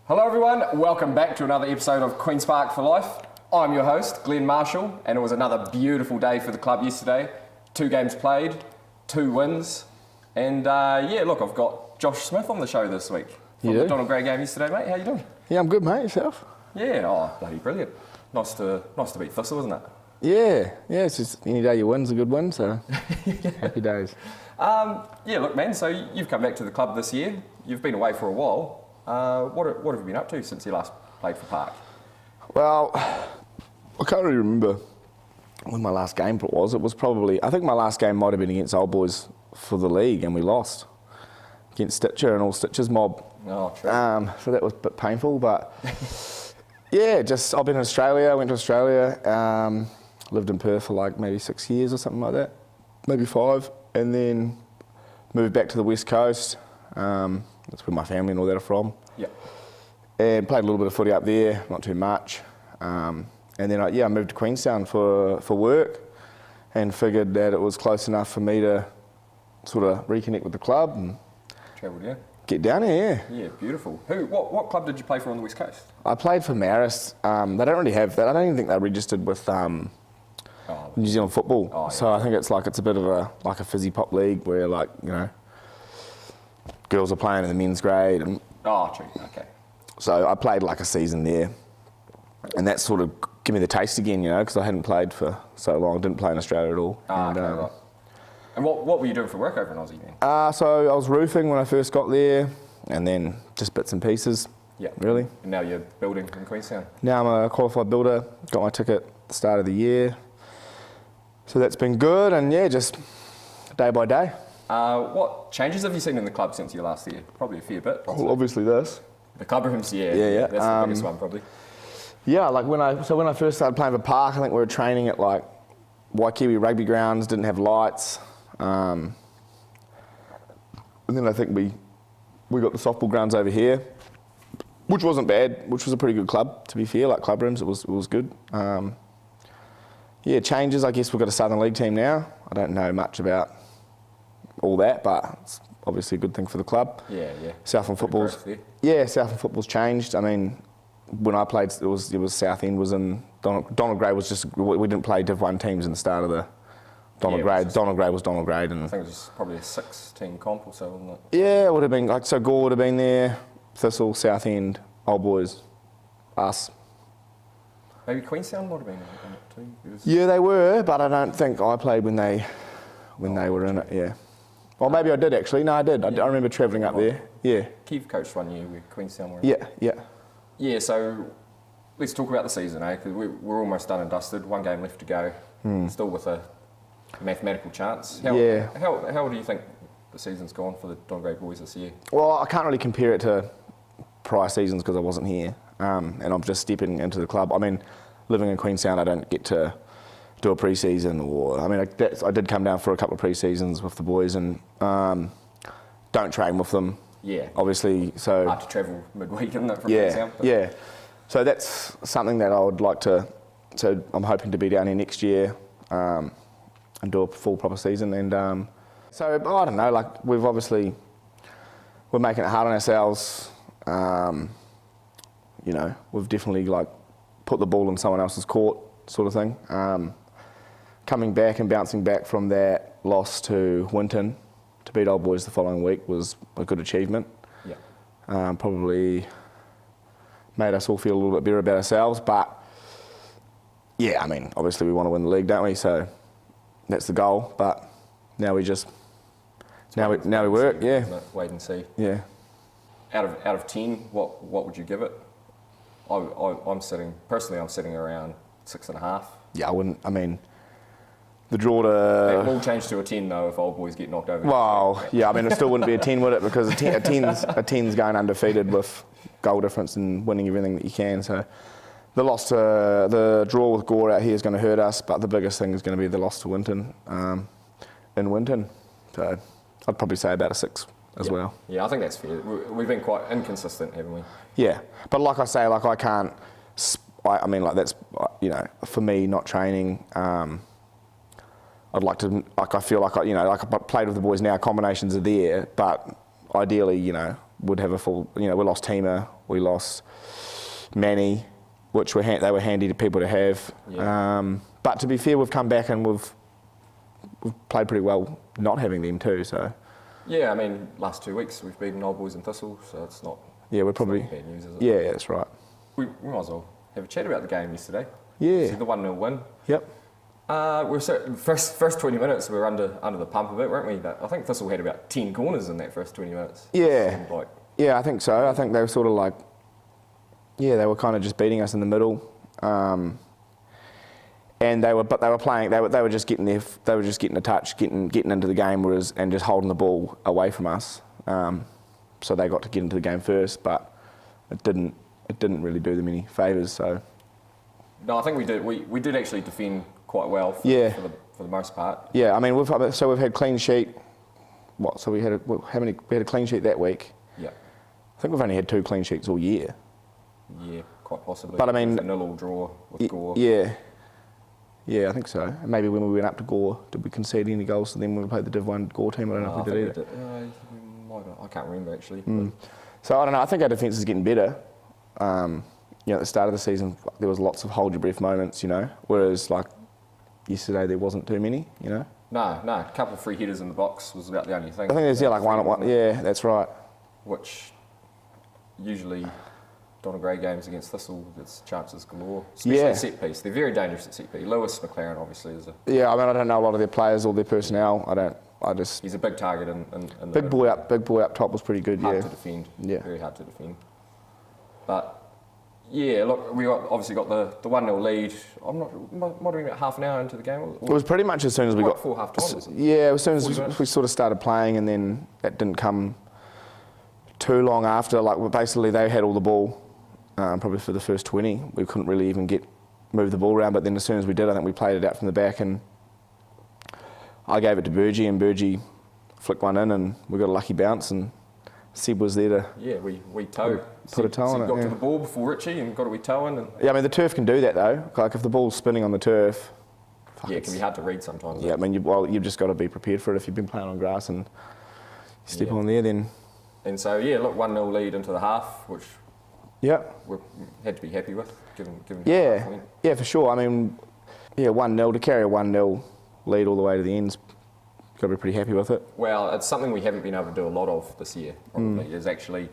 Hello everyone, welcome back to another episode of Queen's Park for Life. I'm your host, Glenn Marshall, and it was another beautiful day for the club yesterday. 2 games played, 2 wins, and look, I've got Josh Smith on the show this week from the Donald Gray game yesterday, mate. How you doing? Yeah, I'm good, mate. Yourself? Yeah, bloody brilliant. Nice to beat Thistle, isn't it? Yeah, it's just any day you win's a good win, so happy days. Look, man, so you've come back to the club this year. You've been away for a while. What have you been up to since you last played for Park? Well, I can't really remember when my last game was. It was probably, I think my last game might have been against Old Boys for the league, and we lost against Stitcher and all Stitcher's mob. Oh, true. So that was a bit painful, but yeah, I've been in Australia, went to Australia, lived in Perth for like maybe 6 years or something like that, maybe 5, and then moved back to the West Coast. That's where my family and all that are from. Yeah. And played a little bit of footy up there, not too much. And then I moved to Queenstown for work, and figured that it was close enough for me to sort of reconnect with the club and Travelled, yeah. get down here. Yeah, beautiful. What club did you play for on the West Coast? I played for Marist. They don't really have that. I don't even think they're registered with New Zealand football. Oh, yeah. So I think it's a bit of a fizzy pop league where girls are playing in the men's grade. And oh, true. Okay. so I played like a season there, and that sort of gave me the taste again, because I hadn't played for so long. Didn't play in Australia at all. Right. And what were you doing for work over in Aussie then? So I was roofing when I first got there, and then just bits and pieces. Yeah. Really. And now you're building in Queenstown? Now I'm a qualified builder. Got my ticket at the start of the year. So that's been good, and yeah, just day by day. What changes have you seen in the club since you last year? Probably a fair bit. Well, obviously this. The club rooms, yeah. Yeah. That's the biggest one, probably. Yeah, like when I first started playing for Park, I think we were training at like Waikiwi rugby grounds, didn't have lights. And then I think we got the softball grounds over here, which wasn't bad, which was a pretty good club, to be fair, like club rooms, it was good. Changes, I guess we've got a Southern League team now. I don't know much about all that, but it's obviously a good thing for the club. Yeah. Southland football's changed. I mean, when I played, it was Southend was in Donald Gray was just, we didn't play Div 1 teams in the start of the Donald Grade. Donald Grade was Donald Grade, and I think it was probably a 6-team comp or so, wasn't it? Yeah, it would have been so Gore would have been there, Thistle, Southend, Old Boys, us. Maybe Queenstown would have been in it too. Yeah, they were, but I don't think I played when they were in it. Yeah. Well, maybe I did actually. No, I did. I remember travelling up there. Yeah. Keith coached 1 year with Queenstown. Were Yeah. Yeah. So let's talk about the season, Because we're almost done and dusted. 1 game left to go. Still with a mathematical chance. How do you think the season's gone for the Don Gray boys this year? Well, I can't really compare it to prior seasons because I wasn't here, and I'm just stepping into the club. I mean, living in Queenstown, I don't get to do a pre-season, I did come down for a couple of pre-seasons with the boys, and don't train with them. Yeah. Obviously, so hard to travel midweek, isn't it, from Queenstown? Yeah. So that's something that I would like to. So I'm hoping to be down here next year. And do a full proper season, and so I don't know. Like we're making it hard on ourselves. We've definitely like put the ball in someone else's court, sort of thing. Coming back and bouncing back from that loss to Winton to beat Old Boys the following week was a good achievement. Yeah. Probably made us all feel a little bit better about ourselves, but yeah, I mean, obviously we want to win the league, don't we? So that's the goal, but now we we work, yeah. Wait and see. Yeah. Out of 10, what would you give it? I'm sitting around 6.5. Yeah, I wouldn't. I mean, the draw to. It will change to a 10 though if Old Boys get knocked over. Well, yeah, I mean, it still wouldn't be a 10, would it? Because a 10's going undefeated with goal difference and winning everything that you can. So. The draw with Gore out here is going to hurt us, but the biggest thing is going to be the loss to Winton in Winton. So I'd probably say about a 6 as well. Yeah, I think that's fair. We've been quite inconsistent, haven't we? Yeah, but like I say, like I can't. I mean, like that's for me not training. I'd like to. Like I feel like like I played with the boys now. Combinations are there, but ideally, would have a full. We lost Teema. We lost Manny, which they were handy to people to have. Yeah. But to be fair, we've come back and we've played pretty well not having them too. So Yeah, I mean, last 2 weeks we've beaten Old Boys and Thistle, so it's not. yeah, we're probably Not bad news, is it? yeah, that's right. We might as well have a chat about the game yesterday. Yeah. See the 1-0 win. Yep. First 20 minutes we were under the pump a bit, weren't we? I think Thistle had about 10 corners in that first 20 minutes. Yeah. Seemed like, Yeah, I think so. I think they were sort of like, yeah, they were kind of just beating us in the middle, and they were playing. They were just getting there. They were just getting a touch, getting into the game, and just holding the ball away from us. So they got to get into the game first, but it didn't really do them any favours. So no, I think we did. We did actually defend quite well. For the most part. Yeah, I mean we've had clean sheet. What? So we had a clean sheet that week. Yeah. I think we've only had 2 clean sheets all year. Yeah, quite possibly. But I mean, a 0-0 draw with Gore. Yeah, I think so. And maybe when we went up to Gore, did we concede any goals to them when we played the Div 1 Gore team? I don't know if we did either. I can't remember actually. So I don't know. I think our defence is getting better. At the start of the season, there was lots of hold your breath moments, whereas like yesterday there wasn't too many, No, a couple of free headers in the box was about the only thing. I think there's like one. Yeah, that's right. Which usually Donna Gray games against Thistle, it's chances galore. Especially set piece. They're very dangerous at set piece. Lewis McLaren obviously is a. Yeah, I mean I don't know a lot of their players or their personnel. He's a big target in the big boy up top was pretty good. Hard to defend. Yeah. Very hard to defend. But yeah, look, we obviously got the 1-0 lead. Might have been about half an hour into the game. It was pretty much as soon as we got full half time. Was it? Yeah, as soon as we sort of started playing, and then that didn't come too long after. Like basically they had all the ball, probably for the first 20. We couldn't really even move the ball around. But then as soon as we did, I think we played it out from the back, and I gave it to Burgie, and Burgie flicked one in, and we got a lucky bounce, and Seb was there to we toe. Put a toe on it. Got to the ball before Richie and got a wee toe in. Yeah, I mean the turf can do that though. Like if the ball's spinning on the turf. Yeah, it can be hard to read sometimes. Yeah, I mean you've just got to be prepared for it. If you've been playing on grass and you step on there, then. And so look, 1-0 lead into the half, which we had to be happy with, given. Yeah, for sure. I mean, 1-0 to carry a 1-0 lead all the way to the end's got to be pretty happy with it. Well, it's something we haven't been able to do a lot of this year. Probably is actually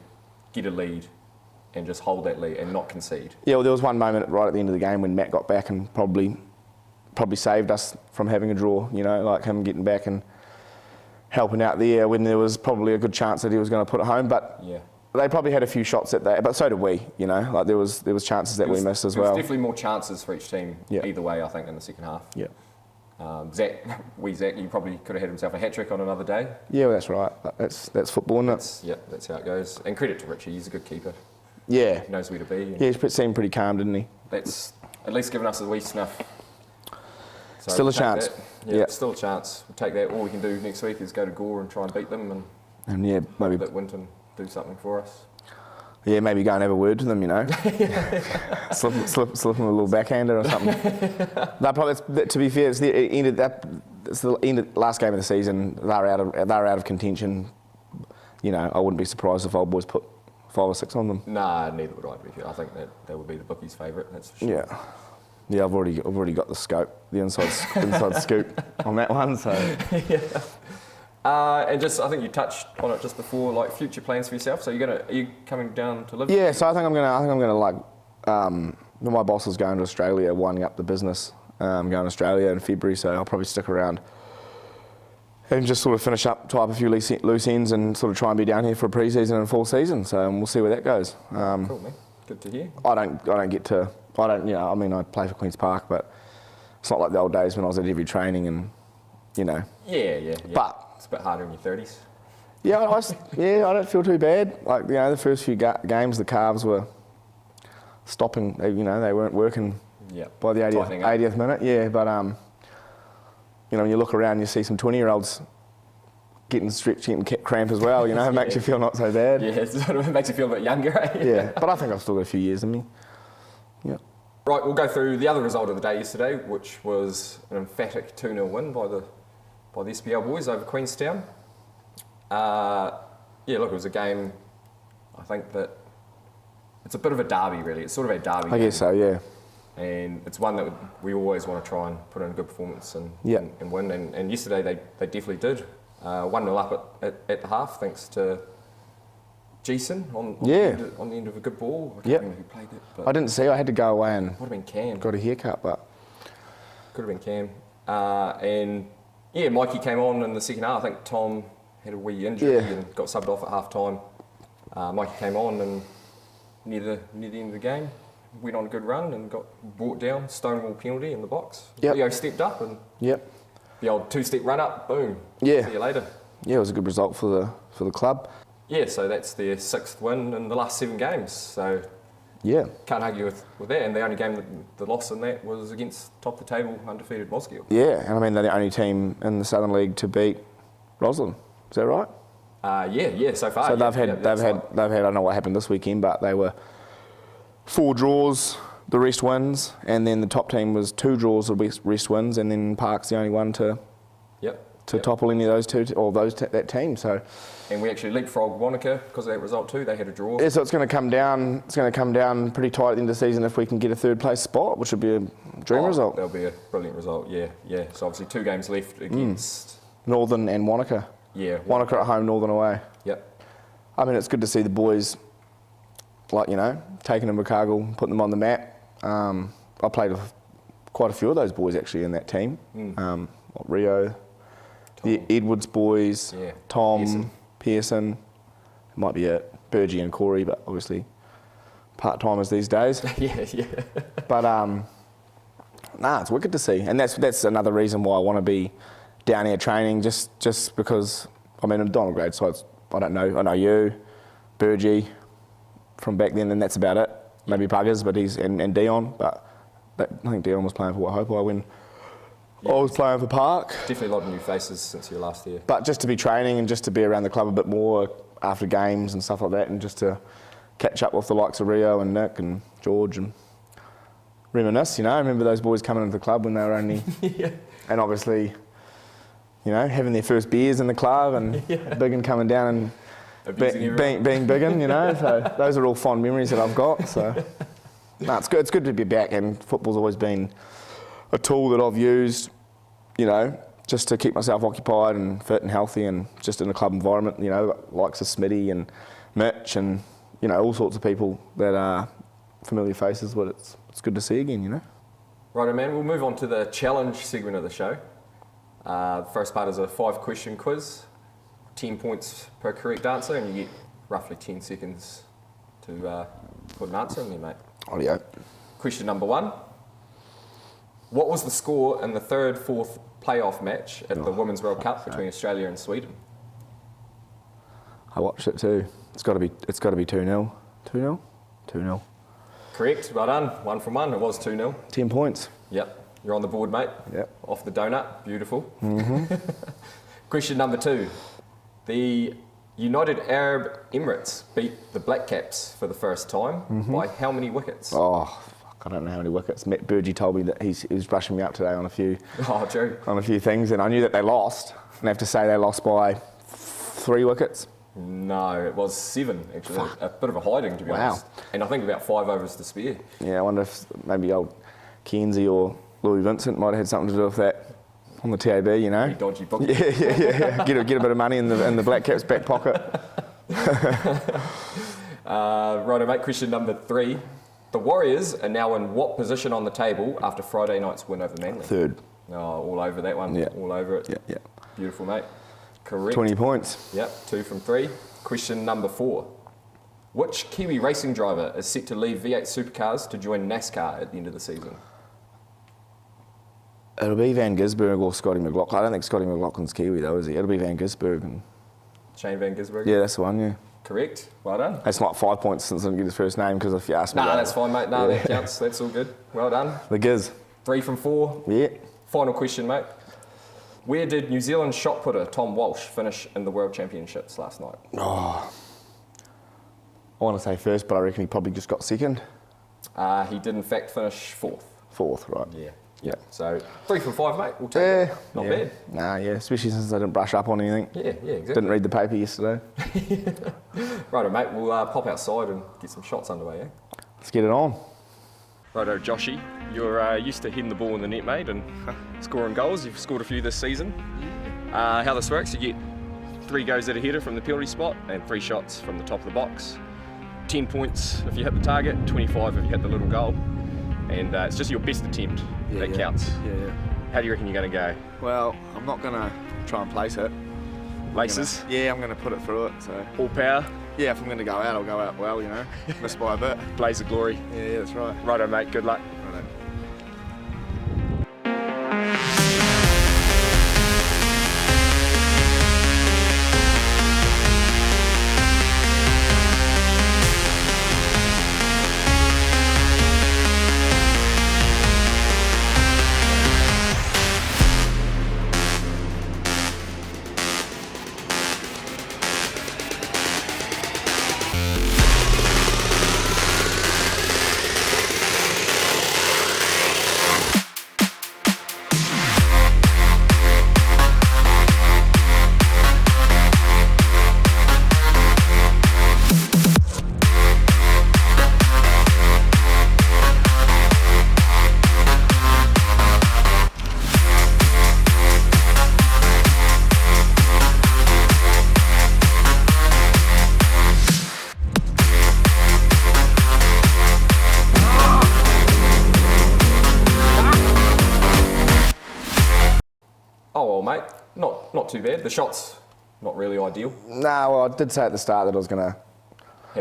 get a lead and just hold that lead and not concede. Yeah, well, there was one moment right at the end of the game when Matt got back and probably saved us from having a draw. Like him getting back and helping out there when there was probably a good chance that he was going to put it home. But they probably had a few shots at that. But so did we. Like there was chances that we missed as well. There was definitely more chances for each team either way. I think in the second half. Yeah. Zach, you probably could have had himself a hat-trick on another day. Yeah, well, that's right. That's football, isn't it? That's how it goes. And credit to Richie, he's a good keeper. Yeah. He knows where to be. Yeah, he seemed pretty calm, didn't he? That's at least given us a wee sniff. So still a chance. Still a chance. We'll take that. All we can do next week is go to Gore and try and beat them and maybe let Winton do something for us. Yeah, maybe go and have a word to them, slip them a little backhander or something. To be fair, it's the end of last game of the season. They're out of contention. I wouldn't be surprised if Old Boys put 5 or 6 on them. Nah, neither would I. To be fair, I think that would be the bookies' favourite. That's for sure. Yeah. I've already got the scope, the inside scoop on that one. So. And I think you touched on it just before, like future plans for yourself. So are you coming down to live? Yeah, so I think I'm gonna my boss is going to Australia, winding up the business. I'm going to Australia in February, so I'll probably stick around and just sort of finish up, tie up a few loose ends, and sort of try and be down here for a pre-season and full season. So we'll see where that goes. Cool, man. Good to hear. I play for Queen's Park, but it's not like the old days when I was at every training and. Yeah. But it's a bit harder in your 30s. Yeah, I don't feel too bad. Like the first few games, the calves were stopping. They weren't working by the 80th minute. Yeah, but when you look around, you see some 20-year-olds getting stretched, getting cramp as well. It makes you feel not so bad. Yeah, it sort of makes you feel a bit younger. Yeah, but I think I've still got a few years in me. Yeah. Right, we'll go through the other result of the day yesterday, which was an emphatic 2-0 win by the SPL boys over Queenstown. Look, it was a game, I think, that it's a bit of a derby, really. It's sort of a derby. I guess so, yeah. And it's one that we always want to try and put in a good performance and win. And yesterday they definitely did. 1-0 up at the half, thanks to Jason on the end of a good ball. I can't remember who played it. But I didn't see. I had to go away and would have been Cam. Got a haircut, but could have been Cam. And yeah, Mikey came on in the second half. I think Tom had a wee injury and got subbed off at half time. Mikey came on and near the end of the game went on a good run and got brought down, stonewall penalty in the box. Leo stepped up and the old two-step run up, boom. See you later. Yeah, it was a good result for the club. Yeah, so that's their 6th win in the last 7 games. So can't argue with that. And the only game the loss in that was against top of the table undefeated Mosgiel. Yeah, and I mean they're the only team in the Southern League to beat Roslyn. Is that right? Yeah, so far. So they've had I don't know what happened this weekend, but they were 4 draws, the rest wins, and then the top team was 2 draws, the rest wins, and then Park's the only one to topple any of those two or that team. So. And we actually leapfrogged Wanaka because of that result too. They had a draw. Yeah, so it's going to come down. It's going to come down pretty tight at the end of the season if we can get a 3rd place spot, which would be a dream result. That'll be a brilliant result. Yeah. So obviously 2 games left against Northern and Wanaka. Yeah. Wanaka at home, Northern away. Yep. I mean, it's good to see the boys, taking them to Cargill, putting them on the map. I played with quite a few of those boys actually in that team. Rio, Tom. The Edwards boys, Tom, Pearson. It might be it. Burgee and Corey, but obviously part-timers these days. yeah. But it's wicked to see, and that's another reason why I want to be down here training. Just because I mean, Donald grade sides. I don't know. I know you, Burgee, from back then, and that's about it. Maybe Buggers, but and Dion, but I think Dion was playing for What Hope when I was playing for Park. Definitely a lot of new faces since your last year. But just to be training and just to be around the club a bit more after games and stuff like that, and just to catch up with the likes of Rio and Nick and George and reminisce. I remember those boys coming into the club when they were only, and obviously, having their first beers in the club and Biggin coming down and being Biggin, So those are all fond memories that I've got. So it's good. It's good to be back, and football's always been a tool that I've used, just to keep myself occupied and fit and healthy, and just in a club environment, likes of Smitty and Mitch and all sorts of people that are familiar faces. But it's good to see again, Righto, man. We'll move on to the challenge segment of the show. The first part is a 5-question quiz, 10 points per correct answer, and you get roughly 10 seconds to put an answer in there, mate. Audio. Question number 1. What was the score in the 3rd/4th playoff match at the Women's World Cup between Australia and Sweden? I watched it too. It's got to be 2-0. 2-0? 2-0. Correct. Well done. 1 from 1. It was 2-0. 10 points. Yep. You're on the board, mate. Yep. Off the donut. Beautiful. Question number 2. The United Arab Emirates beat the Black Caps for the first time by how many wickets? Oh, fuck, I don't know how many wickets. Matt Burgee told me that he was brushing me up today on a few things, and I knew that they lost. And I have to say they lost by 3 wickets. No, it was 7, actually. Fuck. A bit of a hiding, to be honest. And I think about 5 overs to spare. Yeah, I wonder if maybe old Kenzie or Louis Vincent might have had something to do with that on the TAB, Pretty dodgy book. Yeah. Get a bit of money in the Black Caps' back pocket. Righto, mate. Question number 3. The Warriors are now in what position on the table after Friday night's win over Manly? 3rd. Oh, all over that one. Yeah. All over it. Yeah. Beautiful, mate. Correct. 20 points. Yep, 2 from 3. Question number 4. Which Kiwi racing driver is set to leave V8 Supercars to join NASCAR at the end of the season? It'll be Van Gisbergen or Scotty McLaughlin. I don't think Scotty McLaughlin's Kiwi though, is he? It'll be Van Gisbergen. Shane Van Gisbergen? Yeah, that's the one, yeah. Correct. Well done. That's not 5 points since I didn't get his first name, because if you ask me... Nah, that's fine, mate. Nah, that counts. That's all good. Well done. The Giz. 3 from 4. Yeah. Final question, mate. Where did New Zealand shot putter Tom Walsh finish in the World Championships last night? Oh, I want to say first, but I reckon he probably just got second. He did in fact finish 4th. 4th, right. Yeah. Yeah. So 3 from 5, mate. We'll take it. Not bad. Nah, yeah, especially since I didn't brush up on anything. Yeah, exactly. Didn't read the paper yesterday. Righto, mate. We'll pop outside and get some shots underway, yeah? Let's get it on. Righto, Joshy. You're used to hitting the ball in the net, mate, and scoring goals. You've scored a few this season. How this works, you get 3 goes at a header from the penalty spot and 3 shots from the top of the box. 10 points if you hit the target, 25 if you hit the little goal. And it's just your best attempt that counts. Yeah. How do you reckon you're going to go? Well, I'm not going to try and place it. Laces? I'm going to put it through it. So. All power? Yeah, if I'm going to go out, I'll go out well, Miss by a bit. Blaze of glory. Yeah, that's right. Righto, mate. Good luck. Righto. Oh, well, mate. Not too bad. The shot's not really ideal. Nah, well, I did say at the start that I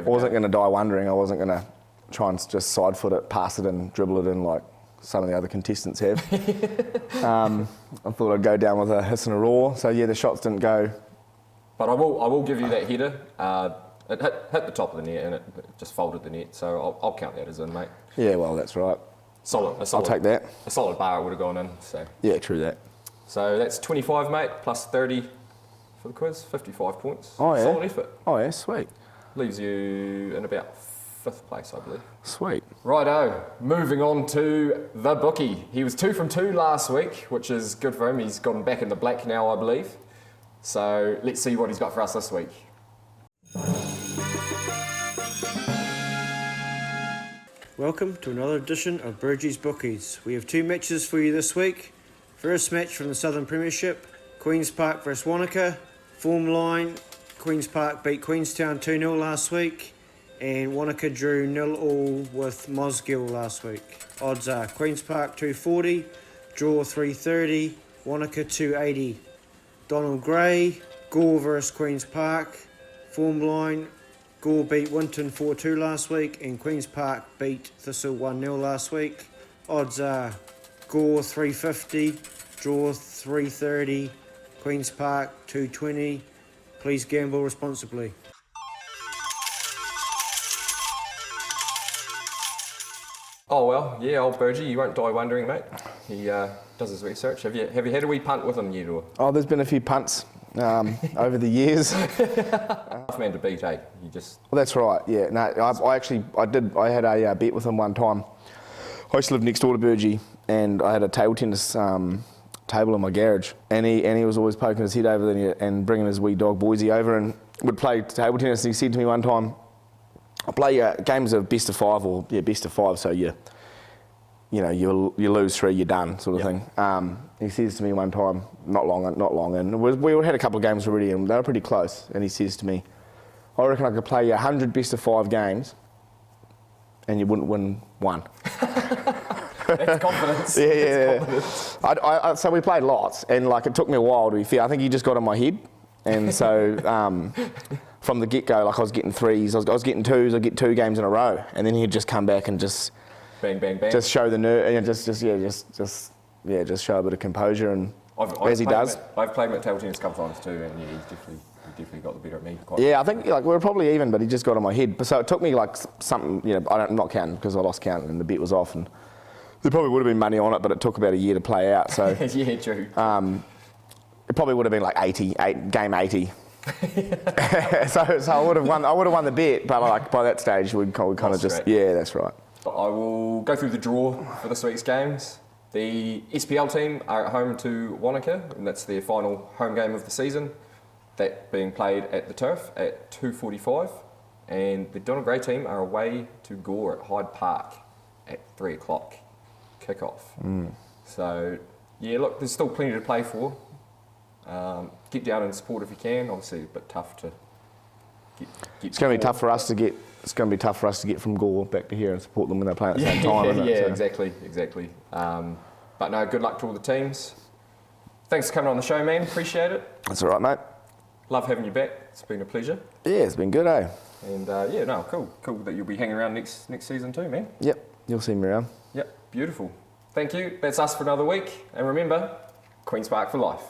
wasn't going to die wondering. I wasn't going to try and just side foot it, pass it and dribble it in like some of the other contestants have. I thought I'd go down with a hiss and a roar. So yeah, the shots didn't go. But I will give you that header. It hit the top of the net and it just folded the net. So I'll count that as in, mate. Yeah, well, that's right. Solid. I'll take that. A solid bar would have gone in. So. Yeah, true that. So that's 25, mate, plus 30 for the quiz, 55 points. Oh, yeah. Solid effort. Oh, yeah, sweet. Leaves you in about 5th place, I believe. Sweet. Righto, moving on to the bookie. He was 2 from 2 last week, which is good for him. He's gotten back in the black now, I believe. So let's see what he's got for us this week. Welcome to another edition of Burgie's Bookies. We have 2 matches for you this week. First match from the Southern Premiership, Queen's Park vs Wanaka. Form line, Queen's Park beat Queenstown 2-0 last week, and Wanaka drew 0-0 with Mosgiel last week. Odds are Queen's Park 240, draw 330, Wanaka 280. Donald Gray, Gore vs Queen's Park. Form line, Gore beat Winton 4-2 last week, and Queen's Park beat Thistle 1-0 last week. Odds are Gore 350, draw 330, Queen's Park 220. Please gamble responsibly. Oh well, yeah, old Burgie, you won't die wondering, mate. He does his research. Have you had a wee punt with him yet, or? Oh, there's been a few punts over the years. Tough man to beat, eh? You just. Well, that's right. Yeah. No, I had a bet with him one time. I used to live next door to Burgie, and I had a table tennis table in my garage, and he was always poking his head over there and bringing his wee dog Boise over and would play table tennis. And he said to me one time, "I play games of best of 5 or best of 5, so you lose 3, you're done," sort of thing. He says to me one time, not long, and we had a couple of games already, and they were pretty close. And he says to me, "I reckon I could play you 100 best of 5 games, and you wouldn't win 1." That's confidence. Yeah. That's confidence. So we played lots, and like it took me a while to be fair. I think he just got in my head, and so from the get-go, like I was getting 3s, I was getting 2s, I'd get 2 games in a row, and then he'd just come back and just bang, bang, bang. just show the nerve, and just show a bit of composure, and as he does. I've played him at table tennis a couple times too, and yeah, he's definitely got the better of me. Yeah, I think like we were probably even, but he just got in my head. So it took me like something, I'm not counting because I lost count and the bet was off, and there probably would have been money on it, but it took about a year to play out. So yeah, true. It probably would have been like game 80. so I would have won the bet, but like by that stage we'd kind of just, yeah, that's right. But I will go through the draw for this week's games. The SPL team are at home to Wanaka, and that's their final home game of the season. That being played at the Turf at 2:45. And the Donald Grey team are away to Gore at Hyde Park at 3 o'clock kick-off. So, yeah, look, there's still plenty to play for. Get down and support if you can. Obviously, a bit tough to get It's going to be tough for us to get. It's going to be tough for us to get from Gore back to here and support them when they're playing at the same time. Isn't it? So. Exactly. But no, good luck to all the teams. Thanks for coming on the show, man. Appreciate it. That's all right, mate. Love having you back. It's been a pleasure. Yeah, it's been good, eh? And cool that you'll be hanging around next season too, man. Yep, you'll see me around. Yep, beautiful. Thank you. That's us for another week. And remember, Queen's Park for life.